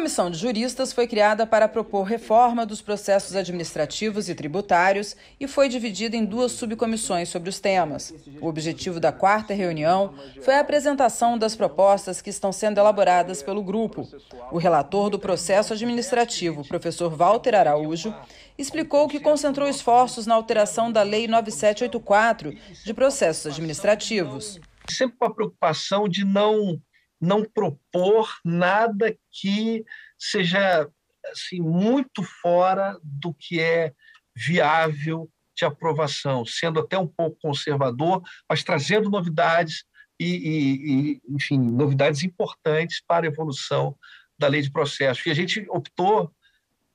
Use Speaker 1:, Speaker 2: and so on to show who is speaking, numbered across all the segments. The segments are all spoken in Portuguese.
Speaker 1: comissão de juristas foi criada para propor reforma dos processos administrativos e tributários e foi dividida em 2 subcomissões sobre os temas. O objetivo da 4ª reunião foi a apresentação das propostas que estão sendo elaboradas pelo grupo. O relator do processo administrativo, o professor Walter Araújo, explicou que concentrou esforços na alteração da Lei 9784 de processos administrativos.
Speaker 2: Sempre com a preocupação de não propor nada que seja assim, muito fora do que é viável de aprovação, sendo até um pouco conservador, mas trazendo novidades enfim, novidades importantes para a evolução da lei de processo. E a gente optou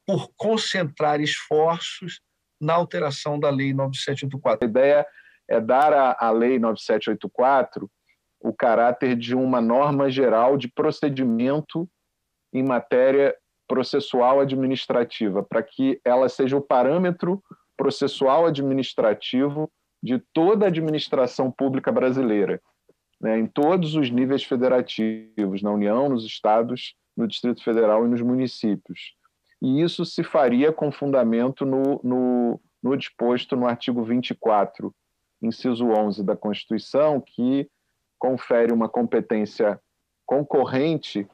Speaker 2: por concentrar esforços na alteração da Lei 9784.
Speaker 3: A ideia é dar à Lei 9784 o caráter de uma norma geral de procedimento em matéria processual administrativa, para que ela seja o parâmetro processual administrativo de toda a administração pública brasileira, né, em todos os níveis federativos, na União, nos estados, no Distrito Federal e nos municípios. E isso se faria com fundamento no disposto no artigo 24, inciso 11 da Constituição, que confere uma competência concorrente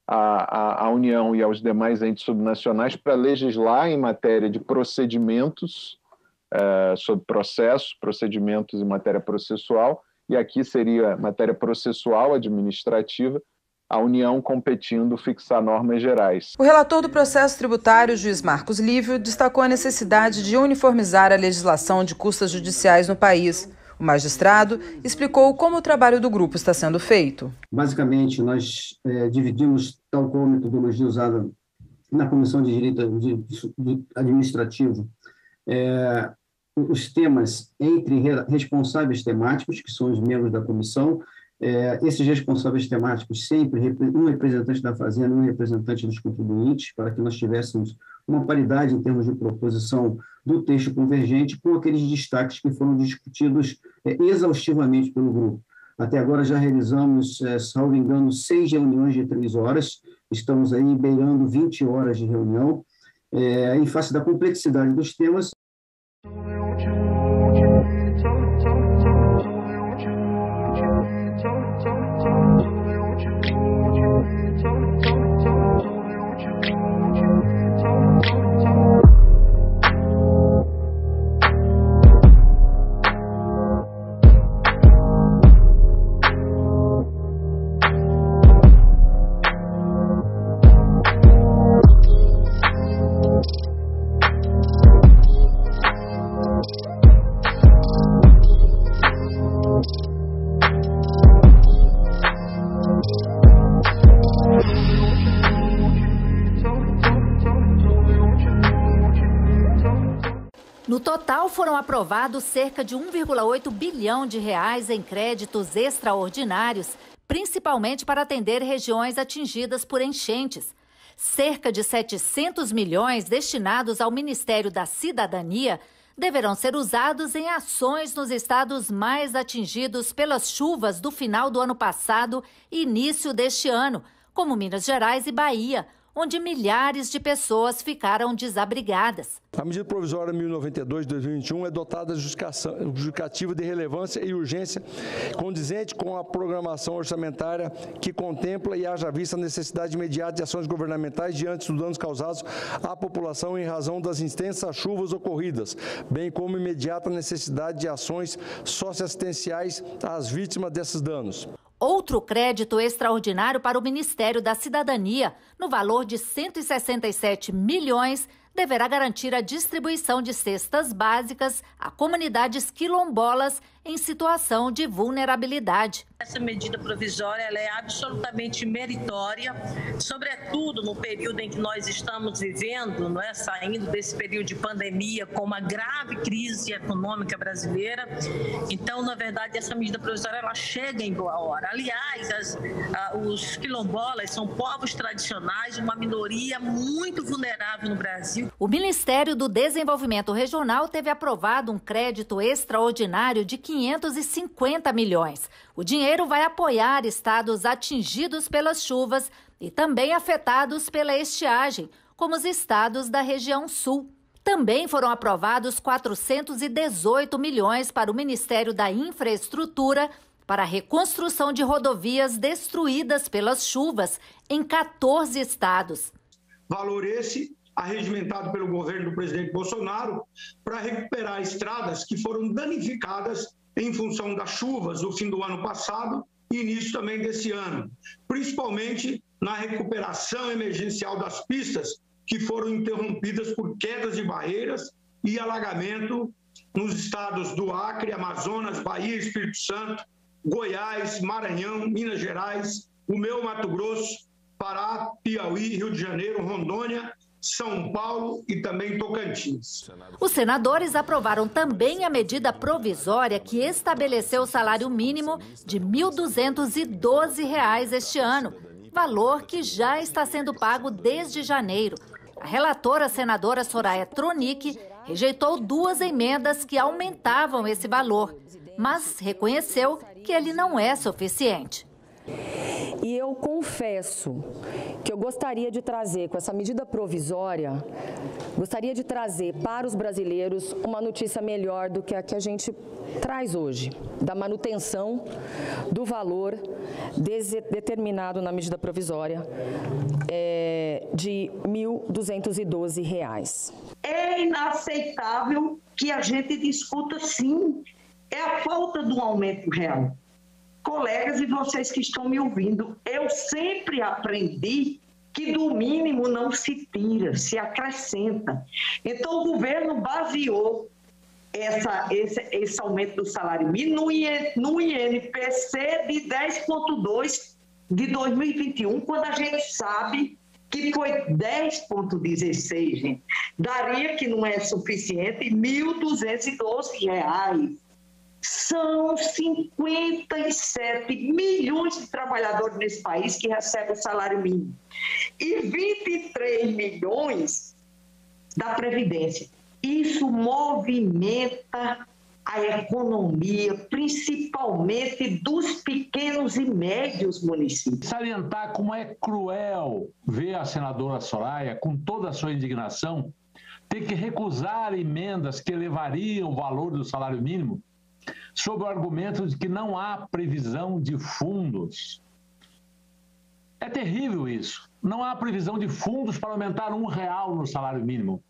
Speaker 3: à União e aos demais entes subnacionais para legislar em matéria de procedimentos, sobre procedimentos em matéria processual, e aqui seria matéria processual administrativa, a União competindo fixar normas gerais.
Speaker 1: O relator do processo tributário, o juiz Marcos Lívio, destacou a necessidade de uniformizar a legislação de custas judiciais no país. O magistrado explicou como o trabalho do grupo está sendo feito.
Speaker 4: Basicamente, nós dividimos, tal como a metodologia usada na Comissão de Direito Administrativo, os temas entre responsáveis temáticos, que são os membros da comissão. Esses responsáveis temáticos, sempre um representante da Fazenda e um representante dos contribuintes, para que nós tivéssemos uma paridade em termos de proposição do texto convergente, com aqueles destaques que foram discutidos exaustivamente pelo grupo. Até agora já realizamos, salvo engano, 6 reuniões de 3 horas, estamos aí beirando 20 horas de reunião, em face da complexidade dos temas.
Speaker 5: No total, foram aprovados cerca de 1,8 bilhão de reais em créditos extraordinários, principalmente para atender regiões atingidas por enchentes. Cerca de 700 milhões destinados ao Ministério da Cidadania deverão ser usados em ações nos estados mais atingidos pelas chuvas do final do ano passado e início deste ano, como Minas Gerais e Bahia, onde milhares de pessoas ficaram desabrigadas.
Speaker 6: A medida provisória 1092 de 2021 é dotada de justificativa de relevância e urgência condizente com a programação orçamentária que contempla e haja vista a necessidade imediata de ações governamentais diante dos danos causados à população em razão das intensas chuvas ocorridas, bem como imediata necessidade de ações socioassistenciais às vítimas desses danos.
Speaker 5: Outro crédito extraordinário para o Ministério da Cidadania, no valor de 167 milhões, deverá garantir a distribuição de cestas básicas a comunidades quilombolas em situação de vulnerabilidade.
Speaker 7: Essa medida provisória ela é absolutamente meritória, sobretudo no período em que nós estamos vivendo, não é? Saindo desse período de pandemia com uma grave crise econômica brasileira. Então, na verdade, essa medida provisória ela chega em boa hora. Aliás, os quilombolas são povos tradicionais, uma minoria muito vulnerável no Brasil.
Speaker 5: O Ministério do Desenvolvimento Regional teve aprovado um crédito extraordinário de 550 milhões. O dinheiro vai apoiar estados atingidos pelas chuvas, e também afetados pela estiagem, como os estados da região sul. Também foram aprovados 418 milhões para o Ministério da Infraestrutura para a reconstrução de rodovias destruídas pelas chuvas em 14 estados.
Speaker 8: Valor esse arregimentado pelo governo do presidente Bolsonaro para recuperar estradas que foram danificadas em função das chuvas do fim do ano passado e início também desse ano, principalmente na recuperação emergencial das pistas que foram interrompidas por quedas de barreiras e alagamento nos estados do Acre, Amazonas, Bahia, Espírito Santo, Goiás, Maranhão, Minas Gerais, o meu Mato Grosso, Pará, Piauí, Rio de Janeiro, Rondônia, São Paulo e também Tocantins.
Speaker 5: Os senadores aprovaram também a medida provisória que estabeleceu o salário mínimo de R$ 1.212 este ano, valor que já está sendo pago desde janeiro. A relatora, senadora Soraya Tronic, rejeitou 2 emendas que aumentavam esse valor, mas reconheceu que ele não é suficiente.
Speaker 9: E eu confesso que eu gostaria de trazer, com essa medida provisória, gostaria de trazer para os brasileiros uma notícia melhor do que a que a gente traz hoje, da manutenção do valor determinado na medida provisória de R$ 1.212.
Speaker 10: É inaceitável que a gente discuta, sim, é a falta do aumento real. Colegas e vocês que estão me ouvindo, eu sempre aprendi que do mínimo não se tira, se acrescenta. Então, o governo baseou esse aumento do salário mínimo no INPC de 10,2 de 2021, quando a gente sabe que foi 10,16, gente. Daria, que não é suficiente, R$ 1.212. São 57 milhões de trabalhadores nesse país que recebem o salário mínimo e 23 milhões da Previdência. Isso movimenta a economia, principalmente dos pequenos e médios municípios.
Speaker 11: Salientar como é cruel ver a senadora Soraya, com toda a sua indignação, ter que recusar emendas que elevariam o valor do salário mínimo, sob o argumento de que não há previsão de fundos. É terrível isso. Não há previsão de fundos para aumentar R$1 no salário mínimo.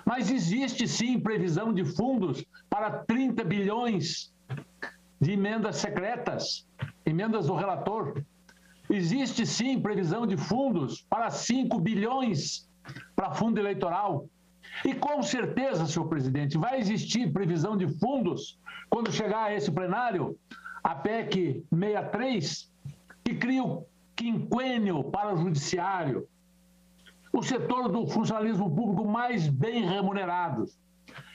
Speaker 11: Mas existe sim previsão de fundos para 30 bilhões de emendas secretas, emendas do relator. Existe sim previsão de fundos para 5 bilhões para fundo eleitoral. E com certeza, senhor presidente, vai existir previsão de fundos quando chegar a esse plenário, a PEC 63, que cria o quinquênio para o judiciário, o setor do funcionalismo público mais bem remunerado,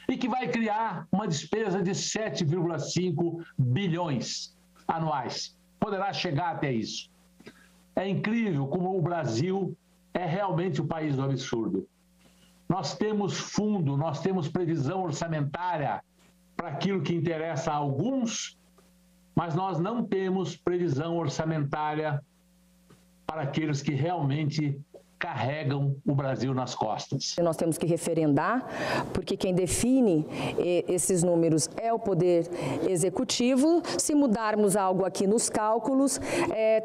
Speaker 11: e que vai criar uma despesa de 7,5 bilhões anuais. Poderá chegar até isso. É incrível como o Brasil é realmente o país do absurdo. Nós temos fundo, nós temos previsão orçamentária para aquilo que interessa a alguns, mas nós não temos previsão orçamentária para aqueles que realmente carregam o Brasil nas costas.
Speaker 9: Nós temos que referendar, porque quem define esses números é o Poder Executivo. Se mudarmos algo aqui nos cálculos,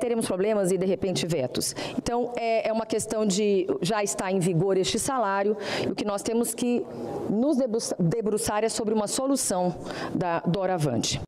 Speaker 9: teremos problemas e, de repente, vetos. Então, é uma questão de já estar em vigor este salário, e o que nós temos que nos debruçar é sobre uma solução da doravante.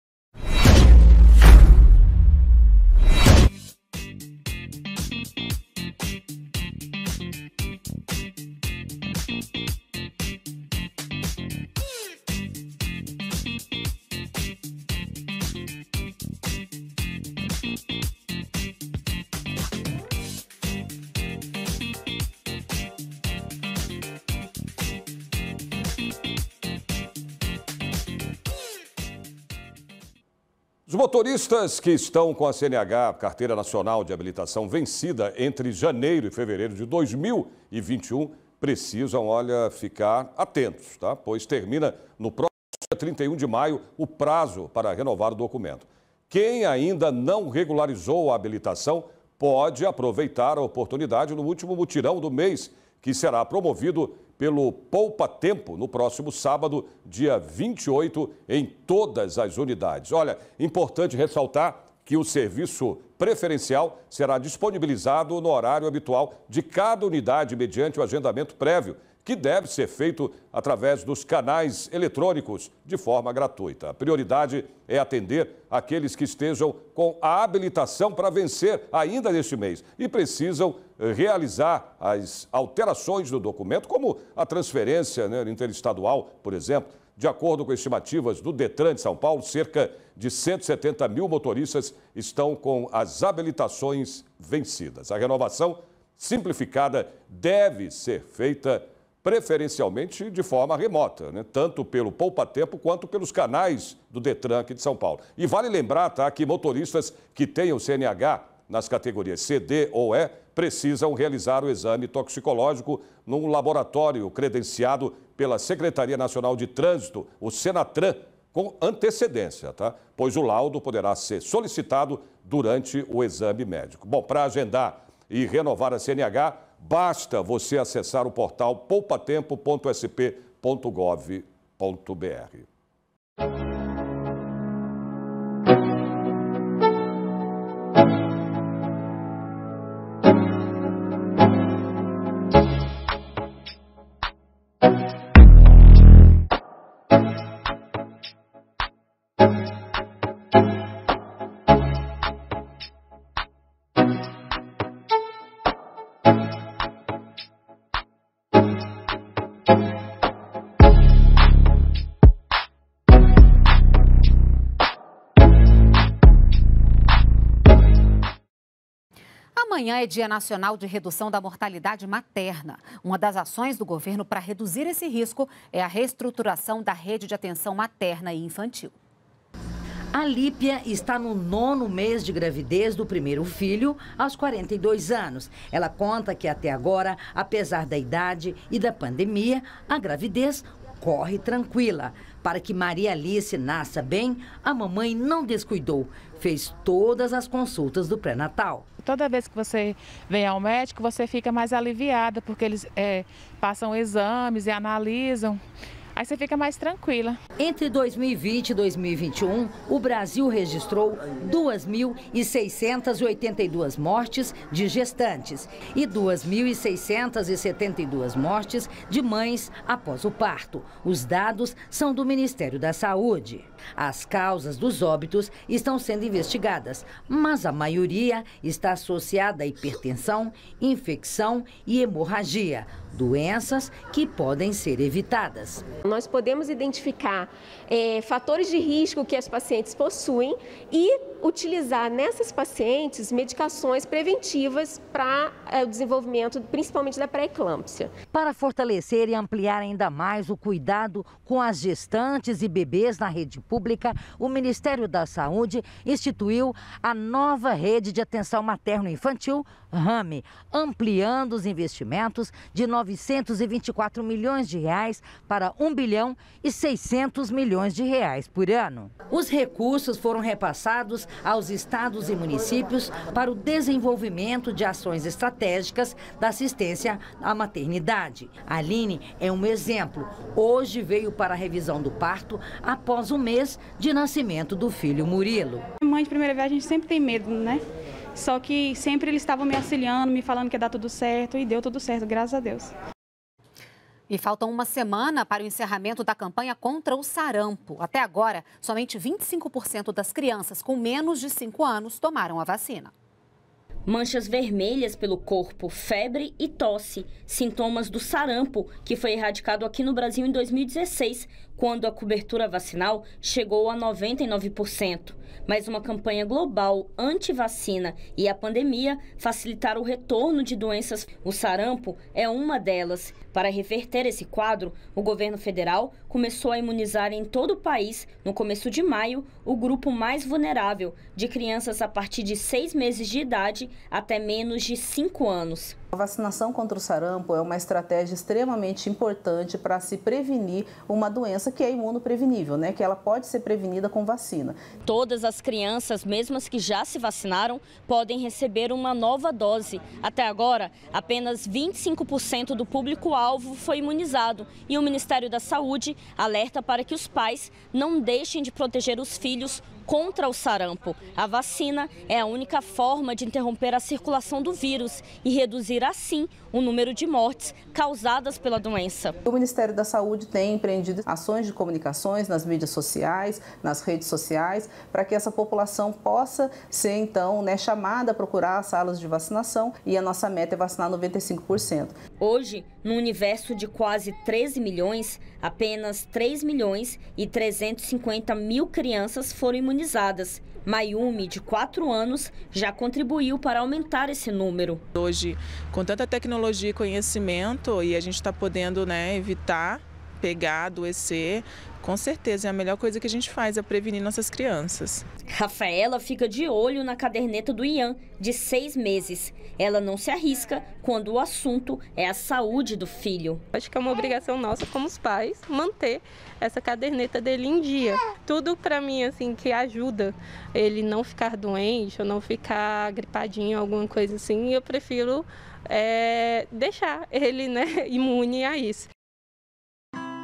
Speaker 12: Os motoristas que estão com a CNH, Carteira Nacional de Habilitação, vencida entre janeiro e fevereiro de 2021, precisam, ficar atentos, tá? Pois termina no próximo dia 31 de maio o prazo para renovar o documento. Quem ainda não regularizou a habilitação pode aproveitar a oportunidade no último mutirão do mês, que será promovido pelo Poupa Tempo no próximo sábado, dia 28, em todas as unidades. Olha, importante ressaltar que o serviço preferencial será disponibilizado no horário habitual de cada unidade mediante o agendamento prévio, que deve ser feito através dos canais eletrônicos de forma gratuita. A prioridade é atender aqueles que estejam com a habilitação para vencer ainda neste mês e precisam realizar as alterações do documento, como a transferência interestadual, por exemplo. De acordo com estimativas do Detran de São Paulo, cerca de 170 mil motoristas estão com as habilitações vencidas. A renovação simplificada deve ser feita preferencialmente de forma remota, tanto pelo Poupa Tempo quanto pelos canais do Detran aqui de São Paulo. E vale lembrar, que motoristas que tenham CNH nas categorias C, D ou E precisam realizar o exame toxicológico num laboratório credenciado pela Secretaria Nacional de Trânsito, o Senatran, com antecedência, pois o laudo poderá ser solicitado durante o exame médico. Bom, para agendar e renovar a CNH, basta você acessar o portal poupatempo.sp.gov.br.
Speaker 13: Amanhã é Dia Nacional de Redução da Mortalidade Materna. Uma das ações do governo para reduzir esse risco é a reestruturação da rede de atenção materna e infantil.
Speaker 14: A Lípia está no 9º mês de gravidez do primeiro filho, aos 42 anos. Ela conta que até agora, apesar da idade e da pandemia, a gravidez corre tranquila. Para que Maria Alice nasça bem, a mamãe não descuidou. Fez todas as consultas do pré-natal.
Speaker 15: Toda vez que você vem ao médico, você fica mais aliviada, porque eles passam exames e analisam. Aí você fica mais tranquila.
Speaker 14: Entre 2020 e 2021, o Brasil registrou 2.682 mortes de gestantes e 2.672 mortes de mães após o parto. Os dados são do Ministério da Saúde. As causas dos óbitos estão sendo investigadas, mas a maioria está associada a hipertensão, infecção e hemorragia, doenças que podem ser evitadas.
Speaker 16: Nós podemos identificar fatores de risco que as pacientes possuem e utilizar nessas pacientes medicações preventivas para o desenvolvimento, principalmente da pré-eclâmpsia.
Speaker 14: Para fortalecer e ampliar ainda mais o cuidado com as gestantes e bebês na rede pública, o Ministério da Saúde instituiu a nova rede de atenção materno-infantil, RAME, ampliando os investimentos de 924 milhões de reais para 1 bilhão e 600 milhões de reais por ano. Os recursos foram repassados aos estados e municípios para o desenvolvimento de ações estratégicas da assistência à maternidade. A Aline é um exemplo. Hoje veio para a revisão do parto após um mês de nascimento do filho Murilo.
Speaker 17: Mãe de primeira vez, a gente sempre tem medo, né? Só que sempre eles estavam me auxiliando, me falando que ia dar tudo certo e deu tudo certo, graças a Deus.
Speaker 13: E faltam uma semana para o encerramento da campanha contra o sarampo. Até agora, somente 25% das crianças com menos de 5 anos tomaram a vacina.
Speaker 18: Manchas vermelhas pelo corpo, febre e tosse, sintomas do sarampo, que foi erradicado aqui no Brasil em 2016, quando a cobertura vacinal chegou a 99%. Mas uma campanha global anti-vacina e a pandemia facilitaram o retorno de doenças. O sarampo é uma delas. Para reverter esse quadro, o governo federal começou a imunizar em todo o país, no começo de maio, o grupo mais vulnerável, de crianças a partir de 6 meses de idade até menos de 5 anos.
Speaker 19: A vacinação contra o sarampo é uma estratégia extremamente importante para se prevenir uma doença que é imunoprevenível, né? Que ela pode ser prevenida com vacina.
Speaker 18: Todas as crianças, mesmo as que já se vacinaram, podem receber uma nova dose. Até agora, apenas 25% do público-alvo foi imunizado e o Ministério da Saúde alerta para que os pais não deixem de proteger os filhos contra o sarampo. A vacina é a única forma de interromper a circulação do vírus e reduzir assim o número de mortes causadas pela doença.
Speaker 19: O Ministério da Saúde tem empreendido ações de comunicações nas mídias sociais, nas redes sociais, para que essa população possa ser, então, chamada a procurar as salas de vacinação, e a nossa meta é vacinar 95%.
Speaker 18: Hoje, no universo de quase 13 milhões, apenas 3 milhões e 350 mil crianças foram imunizadas. Mayumi, de 4 anos, já contribuiu para aumentar esse número.
Speaker 20: Hoje, com tanta tecnologia e conhecimento, e a gente está podendo evitar pegar, adoecer, com certeza é a melhor coisa que a gente faz é prevenir nossas crianças.
Speaker 18: Rafaela fica de olho na caderneta do Ian, de 6 meses. Ela não se arrisca quando o assunto é a saúde do filho.
Speaker 21: Acho que é uma obrigação nossa como os pais manter essa caderneta dele em dia. Tudo para mim assim que ajuda ele não ficar doente ou não ficar gripadinho, alguma coisa assim, eu prefiro deixar ele imune a isso.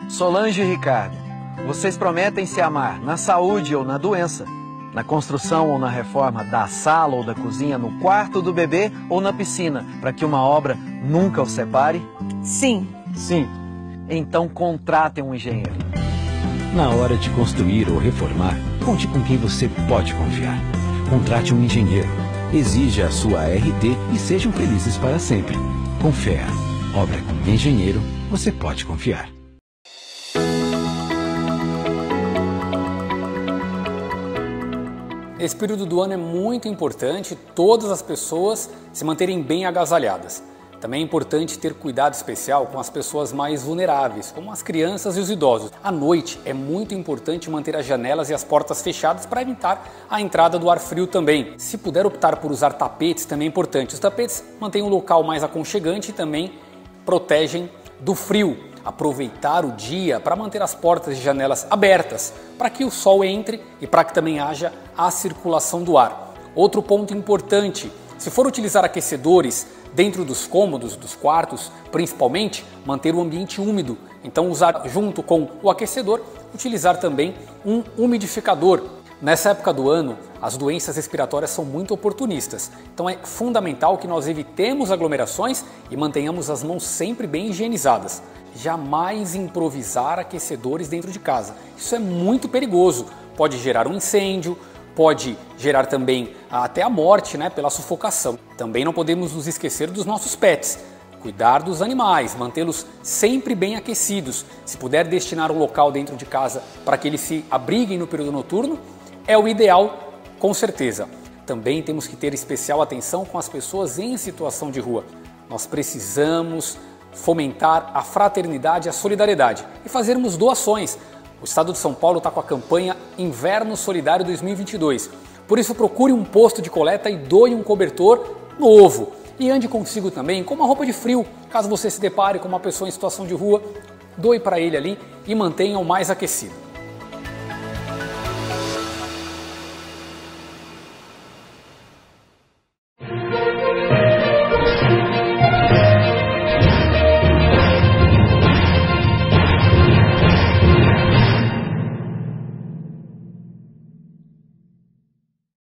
Speaker 22: Solange e Ricardo, vocês prometem se amar na saúde ou na doença, na construção ou na reforma da sala ou da cozinha, no quarto do bebê ou na piscina, para que uma obra nunca os separe?
Speaker 23: Sim.
Speaker 22: Sim. Então contratem um engenheiro.
Speaker 24: Na hora de construir ou reformar, conte com quem você pode confiar. Contrate um engenheiro. Exija a sua RT e sejam felizes para sempre. Com FEA. Obra com engenheiro, você pode confiar.
Speaker 25: Esse período do ano é muito importante todas as pessoas se manterem bem agasalhadas. Também é importante ter cuidado especial com as pessoas mais vulneráveis, como as crianças e os idosos. À noite é muito importante manter as janelas e as portas fechadas para evitar a entrada do ar frio também. Se puder optar por usar tapetes, também é importante. Os tapetes mantêm o local mais aconchegante e também protegem do frio. Aproveitar o dia para manter as portas e janelas abertas, para que o sol entre e para que também haja a circulação do ar. Outro ponto importante, se for utilizar aquecedores dentro dos cômodos, dos quartos, principalmente, manter o ambiente úmido. Então usar junto com o aquecedor, utilizar também um umidificador. Nessa época do ano, as doenças respiratórias são muito oportunistas, então é fundamental que nós evitemos aglomerações e mantenhamos as mãos sempre bem higienizadas. Jamais improvisar aquecedores dentro de casa, isso é muito perigoso, pode gerar um incêndio, pode gerar também até a morte, pela sufocação. Também não podemos nos esquecer dos nossos pets. Cuidar dos animais, mantê-los sempre bem aquecidos. Se puder destinar um local dentro de casa para que eles se abriguem no período noturno, é o ideal, com certeza. Também temos que ter especial atenção com as pessoas em situação de rua. Nós precisamos fomentar a fraternidade e a solidariedade e fazermos doações. O Estado de São Paulo está com a campanha Inverno Solidário 2022. Por isso procure um posto de coleta e doe um cobertor novo. E ande consigo também com uma roupa de frio. Caso você se depare com uma pessoa em situação de rua, doe para ele ali e mantenha-o mais aquecido.